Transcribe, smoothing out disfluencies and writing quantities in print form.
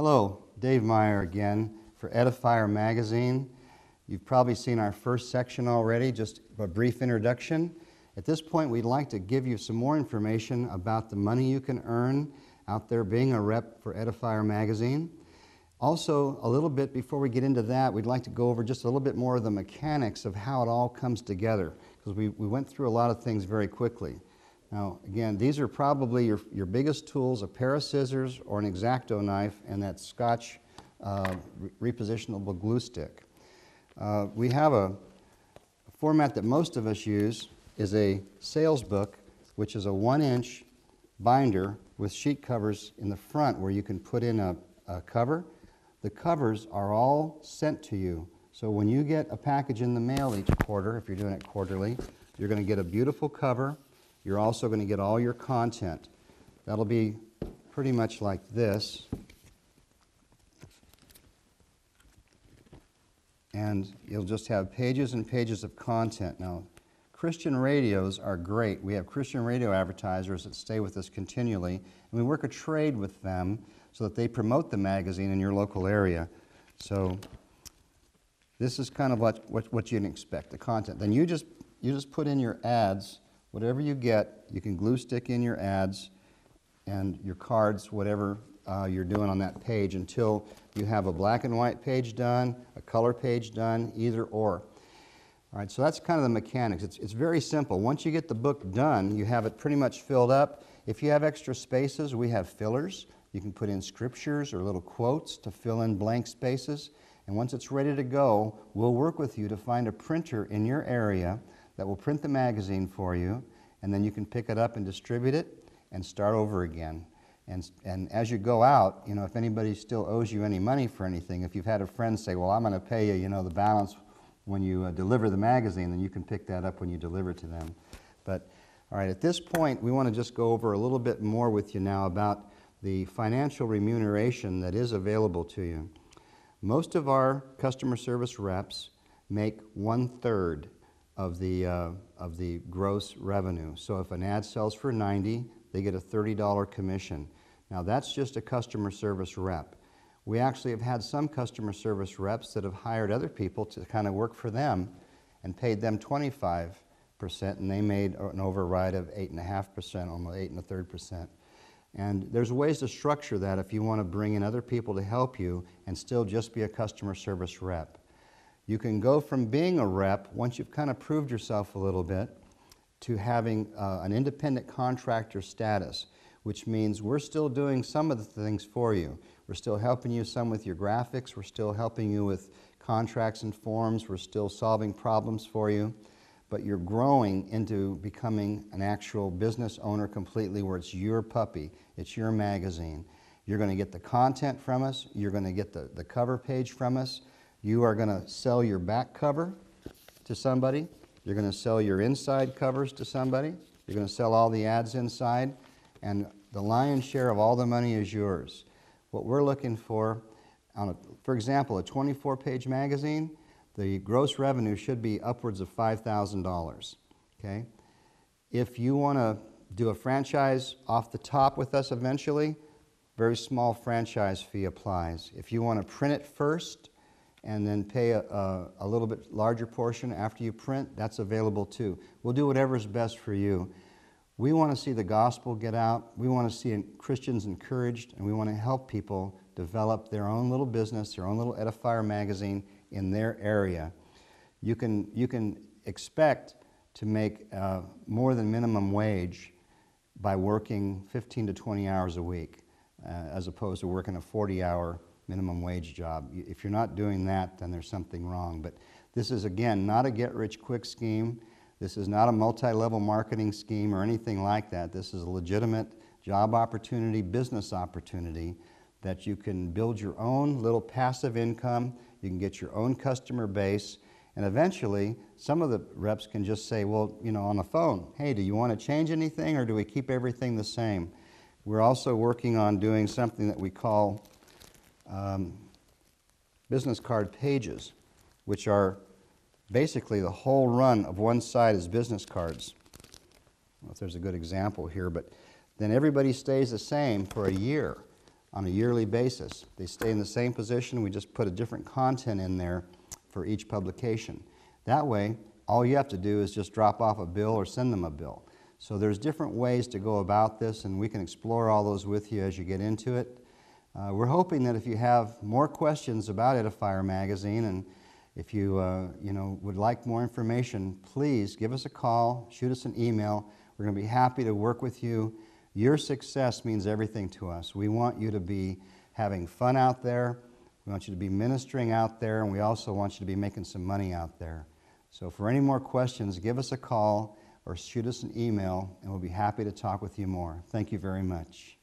Hello, Dave Meier again for Edifire Magazine. You've probably seen our first section already, just a brief introduction. At this point, we'd like to give you some more information about the money you can earn out there being a rep for Edifire Magazine. Also, a little bit before we get into that, we'd like to go over just a little bit more of the mechanics of how it all comes together, because we went through a lot of things very quickly. Now, again, these are probably your biggest tools: a pair of scissors or an X-Acto knife and that Scotch repositionable glue stick. We have a format that most of us use is a sales book, which is a 1-inch binder with sheet covers in the front where you can put in a cover. The covers are all sent to you. So when you get a package in the mail each quarter, if you're doing it quarterly, you're going to get a beautiful cover. You're also going to get all your content. That'll be pretty much like this. And you'll just have pages and pages of content. Now, Christian radios are great. We have Christian radio advertisers that stay with us continually, and we work a trade with them so that they promote the magazine in your local area. So this is kind of what you can expect, the content. Then you just put in your ads. Whatever you get, you can glue stick in your ads and your cards, whatever you're doing on that page, until you have a black and white page done, a color page done, either or. All right, so that's kind of the mechanics. It's very simple. Once you get the book done, you have it pretty much filled up. If you have extra spaces, we have fillers. You can put in scriptures or little quotes to fill in blank spaces. And once it's ready to go, we'll work with you to find a printer in your area that will print the magazine for you, and then you can pick it up and distribute it and start over again. And as you go out, you know, if anybody still owes you any money for anything, if you've had a friend say, well, I'm going to pay you, you know, the balance when you deliver the magazine, then you can pick that up when you deliver to them. But, all right, at this point, we want to just go over a little bit more with you now about the financial remuneration that is available to you. Most of our customer service reps make 1/3 of the gross revenue. So if an ad sells for $90, they get a $30 commission. Now that's just a customer service rep. We actually have had some customer service reps that have hired other people to kind of work for them and paid them 25%, and they made an override of 8.5%, almost 8 1/3%. And there's ways to structure that if you want to bring in other people to help you and still just be a customer service rep. You can go from being a rep, once you've kind of proved yourself a little bit, to having an independent contractor status, which means we're still doing some of the things for you. We're still helping you some with your graphics. We're still helping you with contracts and forms. We're still solving problems for you. But you're growing into becoming an actual business owner completely, where it's your puppy. It's your magazine. You're going to get the content from us. You're going to get the cover page from us. You are going to sell your back cover to somebody. You're going to sell your inside covers to somebody. You're going to sell all the ads inside. And the lion's share of all the money is yours. What we're looking for, for example, a 24-page magazine, the gross revenue should be upwards of $5,000. Okay? If you want to do a franchise off the top with us eventually, very small franchise fee applies. If you want to print it first and then pay a little bit larger portion after you print, that's available too. We'll do whatever's best for you. We want to see the gospel get out. We want to see Christians encouraged, and we want to help people develop their own little business, their own little Edifire magazine in their area. You can expect to make more than minimum wage by working 15 to 20 hours a week, as opposed to working a 40-hour minimum wage job. If you're not doing that, then there's something wrong. But this is, again, not a get-rich-quick scheme. This is not a multi-level marketing scheme or anything like that. This is a legitimate job opportunity, business opportunity, that you can build your own little passive income. You can get your own customer base. And eventually, some of the reps can just say, well, you know, on the phone, hey, do you want to change anything, or do we keep everything the same? We're also working on doing something that we call business card pages, which are basically the whole run of one side is business cards. I don't know if there's a good example here, but then everybody stays the same for a year. on a yearly basis. They stay in the same position. We just put a different content in there for each publication. That way, all you have to do is just drop off a bill or send them a bill. So there's different ways to go about this, and we can explore all those with you as you get into it. We're hoping that if you have more questions about Edifire Magazine, and if you, would like more information, please give us a call, shoot us an email. We're going to be happy to work with you. Your success means everything to us. We want you to be having fun out there. We want you to be ministering out there, and we also want you to be making some money out there. So for any more questions, give us a call or shoot us an email, and we'll be happy to talk with you more. Thank you very much.